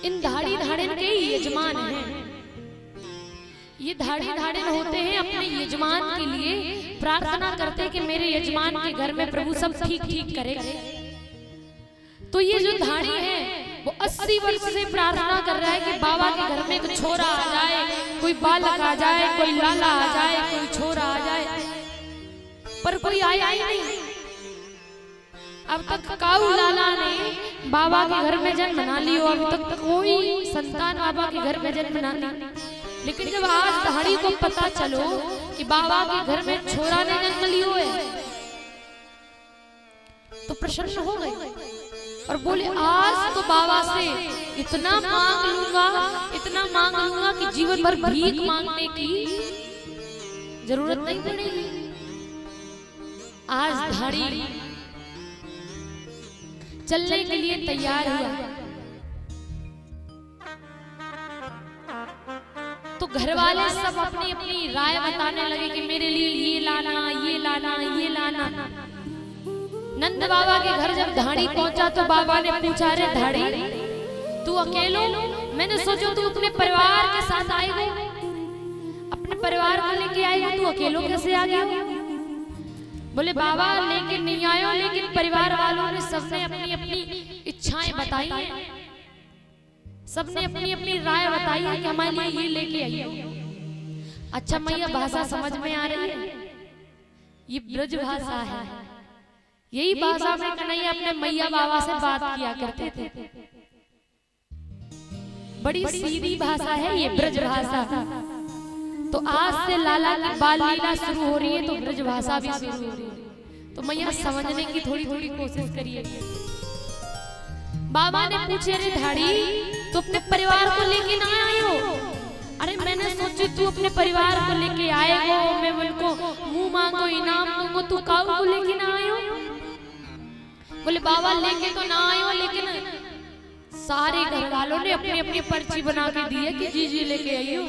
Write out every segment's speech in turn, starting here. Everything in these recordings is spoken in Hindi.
इन धाड़ी धाड़िन के यजमान हैं। ये धाड़ी धाड़िन होते हैं अपने यजमान के लिए प्रार्थना करते हैं कि मेरे यजमान के घर में प्रभु सब ठीक ठीक करे। तो ये जो धाड़ी है वो 80 वर्ष से प्रार्थना कर रहा है कि बाबा के घर में कोई छोरा आ जाए, कोई बालक आ जाए, कोई लाला आ जाए, कोई छोरा आ जाए, पर कोई आया ही नहीं। अब तक काऊ लाला ने बाबा के घर में जन्म बना लियो, अब तक कोई संतान बाबा के घर में जन्म बना ली। लेकिन जब आज धाड़ी को पता चलो कि बाबा के घर में छोरा ने जन्म लियो है तो प्रसन्न हो गए और बोले आज तो बाबा से इतना मांग लूंगा कि जीवन भर भीख मांगने की जरूरत नहीं पड़ेगी। आज धाड़ी चलने के लिए तैयार हुआ तो घर वाले सब अपनी अपनी राय बताने लगे कि मेरे लिए ये लाना, ये लाना, ये लाना। नंद बाबा के घर जब धाड़ी पहुंचा तो बाबा ने पूछा, रे धाड़ी तू अकेलो? मैंने सोचा तू अपने परिवार के साथ आएगा, अपने परिवार को लेके आएगा, तू अकेलो कैसे आ गया? बोले बाबा लेके नहीं आयो, लेकिन परिवार वालों ने सबने अपनी अपनी इच्छाएं बताई है, सबने अपनी अपनी राय बताई है कि हमारे लिए ये लेके आइए। अच्छा मैया भाषा समझ में आ रही है? ये ब्रज भाषा है। यही भाषा में कन्हैया अपने मैया बाबा से बात किया करते थे। बड़ी सीधी भाषा है ये ब्रज भाषा। तो आज से लाला की बाल लीला शुरू हो रही है तो ब्रज भाषा भी शुरू हो रही है। तो मैया समझने की थोड़ी थोड़ी कोशिश करिए। बाबा ने पूछे, रे धाड़ी तो अपने परिवार को लेके ना आयो? अरे मैंने सोची तू अपने परिवार को लेके आएगो, मैं उनको मुंह मांगो इनाम दूंगा, तू काऊ को लेके ना आयो? बोले बाबा लेके तो ना आयो, लेकिन सारे घर वालों ने अपनी अपनी पर्ची बना के दी है कि जी जी लेके आइयो।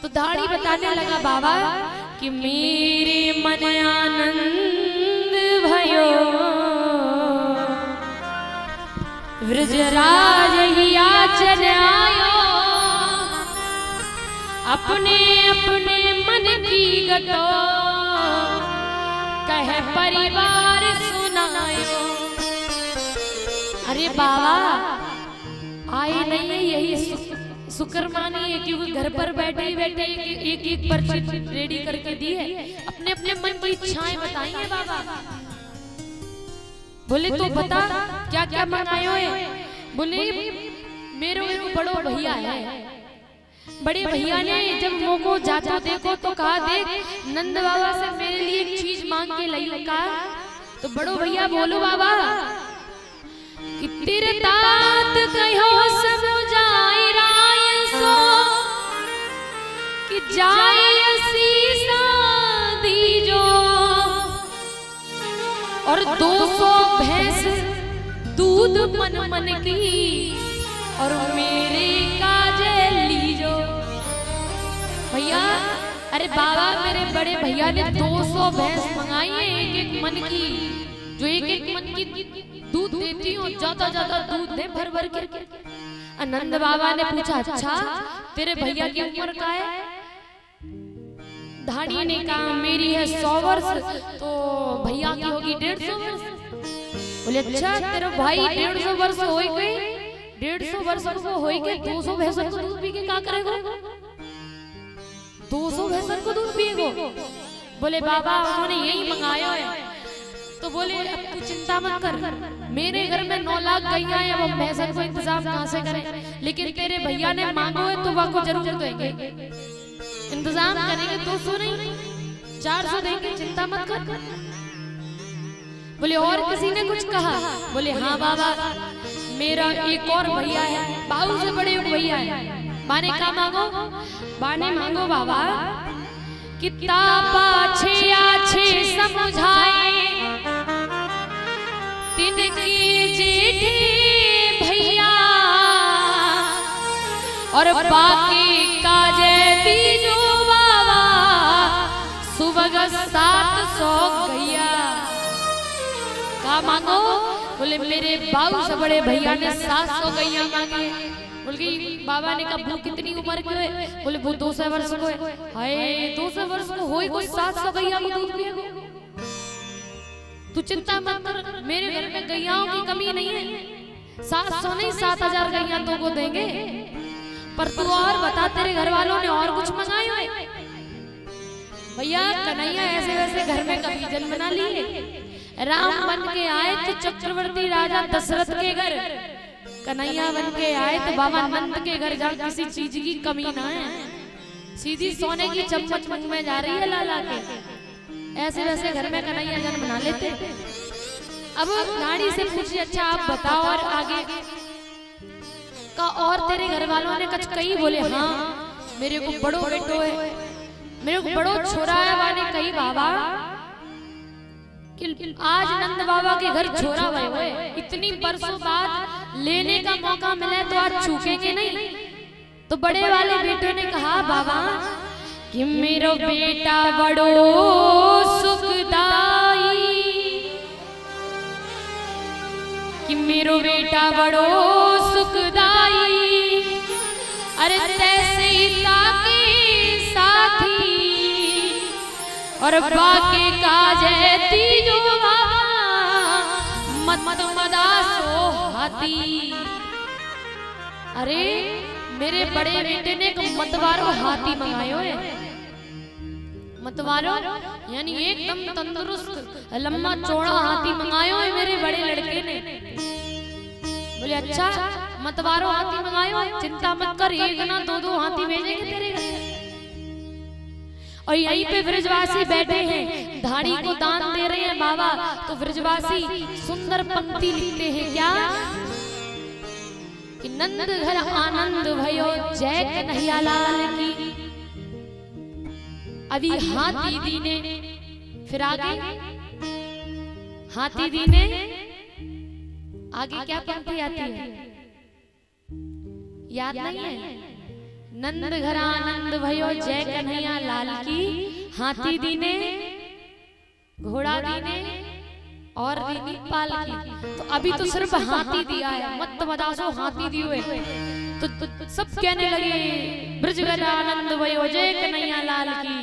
तो धाड़ी बताने लगा बाबा कि मेरे मन आनंद भयो, व्रजराज ही आचन आयो, अपने अपने मन की गतो कहे परिवार सुनायो। अरे बाबा आए नहीं है, यही शुक्र मानिए क्योंकि घर पर बैठे ही बैठे एक एक पर्ची रेडी करके दी है, अपने अपने मन की इच्छाएं बताई है बाबा। बोले तो बता क्या क्या मंगायो है? बोले मेरे एक बड़ो भैया है, बड़े भैया ने जब मोको जाता देखो तो कहा देख नंद बाबा से मेरे लिए एक चीज मांग के लाई का। तो बड़ो भैया बोलो बाबा कि तेरे तात कहो सब जाए राय सो कि जाए सीसा दीजो और 200 भैंस दूध मन मन की और मेरे काजे लीजो। भैया अरे बाबा मेरे बड़े भैया ने 200 भैंस मंगाई है, एक एक मन की, जो एक एक मन की दूध देती हूँ, ज्यादा ज्यादा दूध दे भर भर के। आनंद बाबा ने पूछा अच्छा तेरे भैया की उम्र का है? धाड़ी ने कहा मेरी है 100 वर्ष, तो भैया की होगी 150 वर्ष। बोले अच्छा तेरा भाई 150 वर्ष हो गए, 150 वर्ष को हो गए, 200 भैंसों को दूध पी के क्या करेगा? 200 भैंसों को दूध पिएगो? बोले बाबा उन्होंने यही मंगाया है। तो बोले अब तू चिंता मत कर, मेरे घर में 9 लाख गैया है, अब भैंसों को इंतजाम कहाँ से करें, लेकिन तेरे भैया ने मांगो है तो वह को जरूर देंगे, इंतजाम करेंगे। 200 नहीं 400 देंगे, चिंता मत कर। बोले और किसी ने कुछ कहा? बोले हाँ बाबा मेरा एक और भैया है, बाबू से बड़े भैया है, बाने का मांगो? बाने मांगो बाबा कितना पाछे आछे समझाए तिनकी जेठी भैया और बाकी काजे दीजो बाबा सुबह 700 गैया। का मांगो? बोले मेरे बाबू से बड़े भैया ने 700 गैया मांगी। बोले बाबा ने कहा वो कितनी उम्र के है? बोले वो 200 वर्ष को है। हाय 200 वर्ष को होई कोई 700 गैया को दूध पिएगा? तू चिंता मत कर, मेरे घर में गैयाओं की कमी नहीं है। 700 नहीं 7000 गैया तो को देंगे। पर तू और बता, तेरे घर वालों ने और कुछ मंगाए हुए? भैया कन्हैया ऐसे वैसे घर में कभी जन्म ना लिए। राम बन के आए तो चक्रवर्ती राजा दशरथ के घर, कन्हैया बन के आए तो बाबा नंद के घर, जहाँ किसी चीज की कमी ना है। सीधी सोने की चम्मच मुंह में जा रही है लाला के। ऐसे वैसे घर में कन्हैया जन्म ना लेते। अब नाड़ी से पूछे, अच्छा आप बताओ और आगे का? और तेरे घर वालों ने कुछ कही? बोले हाँ मेरे को बड़ो बेटो है, मेरे को बड़ो छोरा है। वाने कही बाबा कि आज नंद बाबा के घर छोरा भय हुए, इतनी बरसों बाद लेने का मौका मिले तो आज चूकेंगे नहीं। तो बड़े वाले बेटे ने कहा बाबा कि मेरो बेटा बड़ो सुखदाई, कि मेरो बेटा बड़ो सुखदाई। अरे तैसे ताके साथी और बाके काजे तीजो मत मदासो हाथी। अरे मेरे बड़े बेटे ने मतवारो हाथी मंगायो है। मतवारो यानी एकदम तंदुरुस्त लंबा चौड़ा हाथी मंगायो है मेरे बड़े लड़के ने। बोले अच्छा मतवारो हाथी मंगायो है, चिंता मत कर, एक ना दो हाथी भेजेंगे तेरे घर। और यहीं पे ब्रजवासी बैठे हैं, धाड़ी को दान दे रहे हैं बाबा। तो ब्रजवासी सुंदर पंक्ति लिखते हैं क्या कि नंद घर आनंद भयो जय कन्हैया लाल की। अभी हाथी दी ने, फिर आगे हाथी दी ने, आगे क्या पंक्ति आती है याद नहीं है? नंद घर आनंद भयो जय कन्हैया लाल की। हाथी दी ने, घोड़ा दी ने और दीदी पाल की। तो अभी तो सिर्फ हाथी दिया है, मत मदासो हाथी दिए हुए। तो सब कहने लगे ब्रज घर आनंद भयो जय कन्हैया लाल की।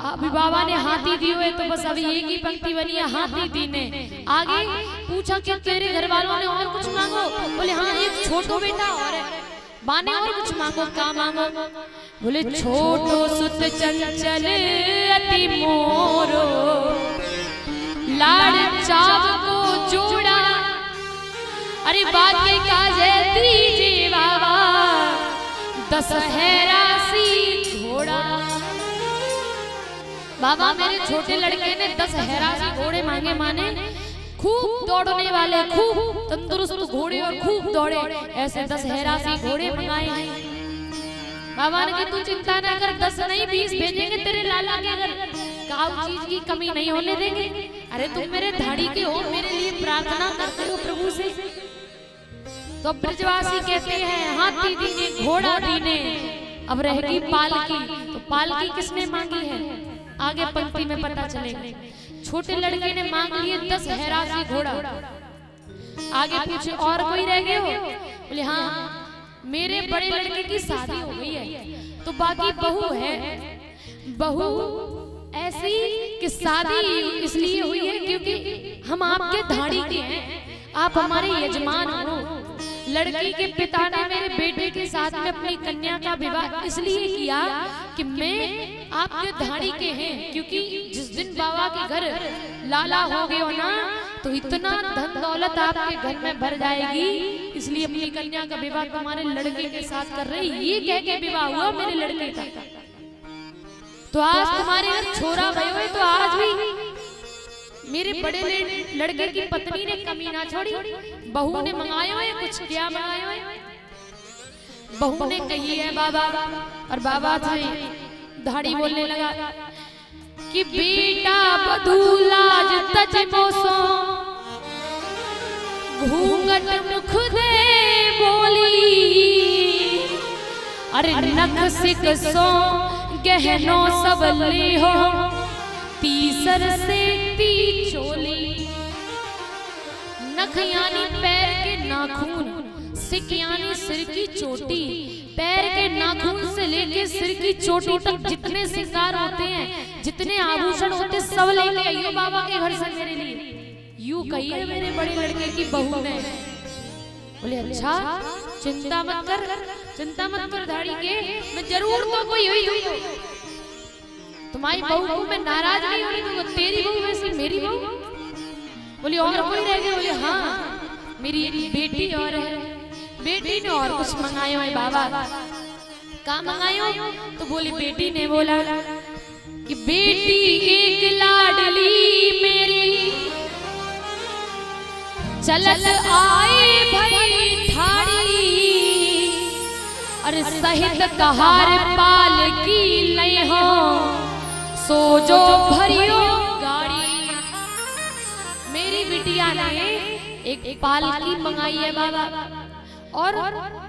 अभी बाबा ने हाथी दिए हुए, तो बस अभी एक ही पंक्ति बनी है हाथी दी ने। आगे पूछा क्या तेरे घर वालों ने और कुछ मांगो? बोले हाँ एक छोटो बेटा और है। बाने और कुछ मांगो? क्या मांगो? बोले छोटो सुत चंचल अति मोरो, लाड़ चाव को जोड़ा। अरे बाकी काजे दीजिए बाबा, दशहरा सी घोड़ा। बाबा मेरे छोटे लड़के ने 10 सी घोड़े मांगे। माने खूब दौड़ने वाले, खूब तंदुरुस्त घोड़े और खूब दौड़े, ऐसे 10 सी घोड़े मंगाए हैं। बाबा ने कहा तू चिंता ना कर, 10 नहीं 20 भेजेंगे तेरे लाला के घर, काऊ चीज की कमी नहीं होने देंगे। अरे तुम मेरे धाड़ी के हो, मेरे लिए प्रार्थना करते हो प्रभु से। तो ब्रजवासी कहते हैं हाथी दी ने, घोड़ा दी ने, अब रहेगी पालकी। तो पालकी किसने मांगी है आगे पंक्ति में पता चलेगा। छोटे लड़के ने मांग लिए 10 सी घोड़ा। आगे पूछे और कोई रह गए हो? बोले हाँ मेरे बड़े लड़के की शादी हो गई है, तो बाकी बहू है। बहू ऐसी कि शादी इसलिए हुई है क्योंकि हम आपके धाड़ी के हैं, आप हमारे यजमान हो। लड़की के पिता ने मेरे बेटे के साथ में अपनी कन्या का विवाह इसलिए किया कि मैं आपके धाड़ी के हैं, क्योंकि जिस दिन बाबा के घर लाला हो गए हो ना, तो इतना धन दौलत आपके घर में भर जाएगी, इसलिए अपनी कन्या का विवाह तुम्हारे लड़के के साथ कर रही। ये कह के विवाह हुआ मेरे लड़के का। तो आज तुम्हारे घर छोरा भय हुए, तो आज भी मेरे बड़े लड़के की पत्नी ने कमी ना छोड़ी। बहू ने मंगाया है कुछ, क्या मंगाया है? बहू ने कही है बाबा, और बाबा से धाड़ी बोलने लगा कि बेटा बधू लाज तज मोसो, घूंघट मुख दे बोली। अरे नख सिक सो गहनो सब ली हो, तीसर से ती चोली। नख यानी पैर के नाखून, सिक यानी सिर की चोटी। पैर के नाखून से लेके सिर की चोटी तक जितने श्रृंगार होते हैं, जितने आभूषण होते, सब लेके आइयो बाबा के घर से मेरे लिए। यूं कहिए मेरे बड़े लड़के की बहू ने। बोले अच्छा, चिंता मत कर, चिंता मत कर धाड़ी के, मैं जरूर तो कोई हुई तुम्हारी बहू को मैं नाराज नहीं होने दूंगा। तेरी बहू वैसी मेरी बहू। बोली और कोई रह गया? बोले हाँ, मेरी एक बेटी और है। बेटी ने और कुछ मंगायो है बाबा। क्या मंगायो? तो बोली बेटी ने बोला कि बेटी एक लाडली मेरी, चलत आए भई ठाड़ी, अरे सहित कहार पाल की लय हो, सो जो भरियो गाड़ी। मेरी बिटिया ने एक पालकी मंगाई है बाबा, और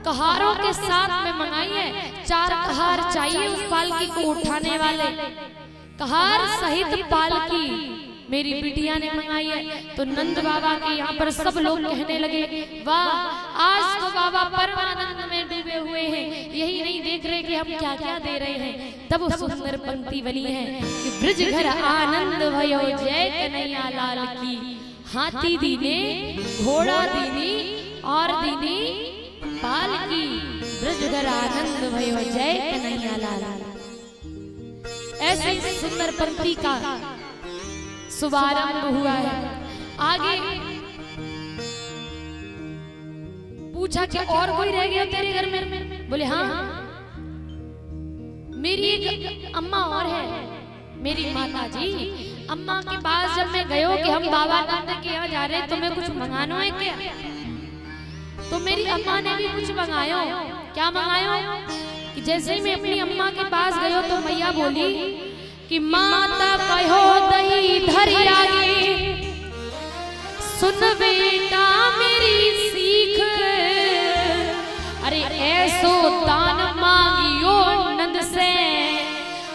कहारों के साथ में मंगाई है। 4 कहार चाहिए उस पालकी को उठाने वाले। कहार सहित पालकी मेरी बिटिया ने मंगाई है। तो नंद बाबा के यहाँ पर सब लोग कहने लगे, वाह, आज तो बाबा परम आनंद में डूबे हुए हैं, यही नहीं देख रहे कि हम क्या क्या दे रहे हैं। तब सुंदर पंक्ति बनी है कि ब्रज घर आनंद भयो, जय कन्हैया लाल की। हाथी दीने, घोड़ा दीनी, और दीनी पालकी, ब्रज घर आनंद भयो, जय कन्हैया लाल। ऐसे सुंदर पंक्ति का शुभारंभ हुआ है। आगे पूछा कि और कोई रह गया तेरे घर में? बोले हाँ, मेरी एक अम्मा और है, मेरी माता जी। अम्मा के पास जब मैं गयो कि हम बाबा नंद के यहाँ जा रहे, तुम्हें कुछ मंगाना है क्या? तो मेरी अम्मा ने भी कुछ मंगायो। क्या मंगायो? कि जैसे ही मैं अपनी अम्मा के पास गयो तो मैया बोली कि माता कहो दही धरी आगे, सुन बेटा मेरी सीख, अरे ऐसो दान मांगियो नंद से,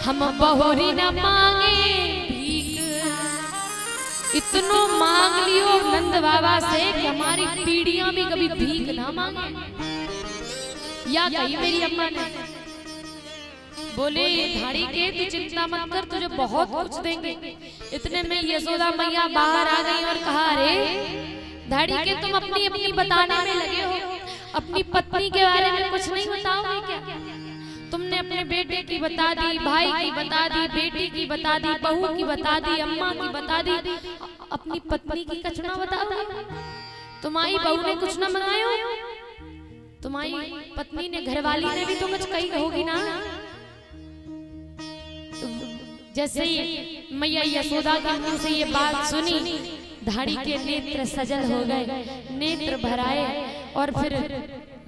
हम बहुरी न मांगे भीख। इतनो मांग लियो नंद बाबा से कि हमारी पीढ़ियां भी कभी भीख ना मांगे। या कही मेरी अम्मा ने। बोले धाड़ी के तू चिंता मत कर, तुझे बहुत कुछ देंगे। इतने में यशोदा मैया बाहर आ गई और कहा, अरे धाड़ी के तुम अपनी अपनी बताने में लगे हो, अपनी पत्नी के बारे में कुछ नहीं बताओगे क्या? तुमने अपने बेटे की बता दी, भाई की बता दी, बेटी की बता दी, बहू की बता दी, अम्मा की बता दी, अपनी पत्नी की कुछ ना बताओगे? तुम्हारी बहू ने कुछ ना मंगायो? तुम्हारी पत्नी ने, घरवाली ने भी तो कुछ कही होगी ना। जैसे ही मैया यशोदा के मुंह से ये बात सुनी, धाड़ी के नेत्र सजल हो गए, नेत्र भराए। और फिर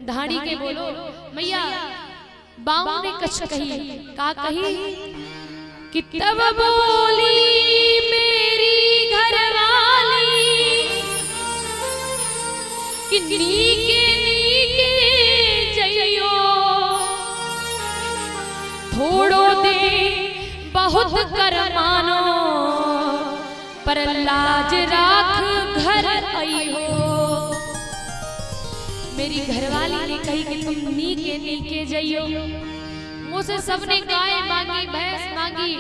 धाड़ी के बोलो, मैया बाऊ ने कुछ कही। का कही? कि तब बोली मेरी घरवाली कि नीके नीके जइयो, थोड़ो दे बहुत कर मानो, पर लाज राख घर आई हो। मेरी घरवाली ने कही कि तुम नीके नीके जइयो। मुझसे सबने गाय मांगी, भैंस मांगी,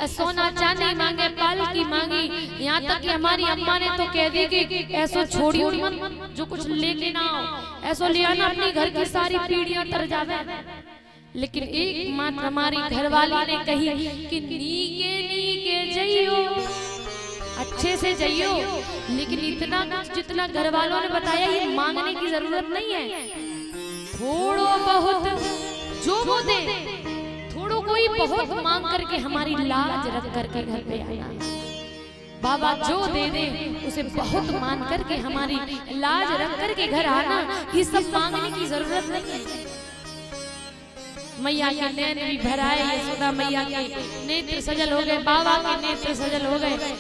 सोना चांदी मांगे, पालकी मांगी, यहाँ तक कि हमारी अम्मा ने तो कह दी कि ऐसो छोड़ियो मत, जो कुछ लेके ना आओ, ऐसो ले आना, अपनी घर की सारी पीढ़ियां तर जावे। लेकिन एक मात्र हमारी घरवाली ने कही कि नीके नीके जइयो, अच्छे से जइयो। लेकिन इतना जितना घर वालों ने बताया, ये मांगने की जरूरत नहीं है। थोड़ो बहुत जो वो दे, थोड़ो कोई बहुत मांग करके हमारी लाज रख करके घर पे आना। बाबा जो दे दे उसे बहुत मान करके हमारी लाज रख करके घर आना, ये सब मांगने की जरूरत नहीं है। मैया के नैन भी भराए, यशोदा मैया के नेत्र सजल हो गए, बाबा के नेत्र सजल हो गए।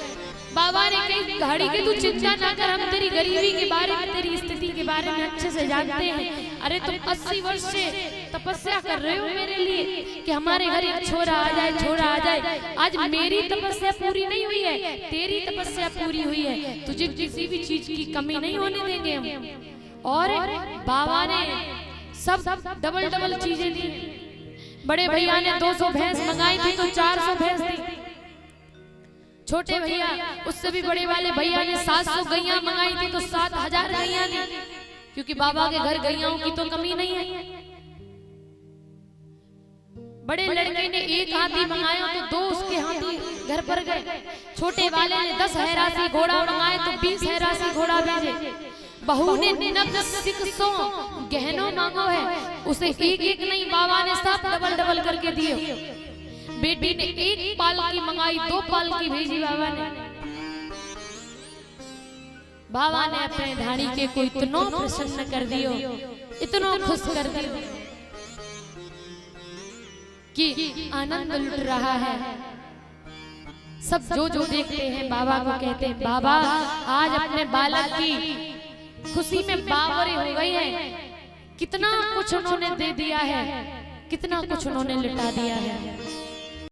बाबा ने कही, घड़ी के तू चिंता ना कर, हम तेरी गरीबी के बारे में, तेरी स्थिति के बारे में अच्छे से जानते हैं। अरे तुम 80 वर्ष से तपस्या कर रहे हो मेरे लिए कि हमारे घर एक छोरा आ जाए, छोरा आ जाए। आज मेरी तपस्या पूरी नहीं हुई है, तेरी तपस्या पूरी हुई है। तुझे किसी भी चीज की कमी नहीं होने देंगे हम। और बाबा ने सब डबल डबल चीजें दी। बड़े भैया ने 200 भैंस मंगाई थी तो 400 भैंस दी। छोटे भैया उससे भी बड़े वाले भैया ने 700 गैया मंगाई थी तो 7000 गैया दी, क्योंकि बाबा के घर गैयाओं की तो कमी नहीं है। बड़े लड़के ने 1 हाथी मंगाया तो 2 उसके हाथी घर पर गए। छोटे वाले ने 10 हैरासी घोड़ा मंगाए तो 20 हैरासी घोड़ा भेजे। बहू ने नग सिकसों गहनों मांगो है, उसे एक एक नहीं बाबा ने सब डबल डबल करके दिए। बेटी ने 1 पालकी मंगाई, 2 पालकी भेजी बाबा ने। बाबा ने अपने धाड़ी के को इतना प्रसन्न कर दियो, इतना खुश कर दियो कि आनंद लुट रहा है। सब जो जो देखते हैं बाबा को कहते हैं, बाबा आज अपने बालक की खुशी में बावरे हो गई है। कितना कुछ उन्होंने दे दिया है, कितना कुछ उन्होंने लुटा दिया है।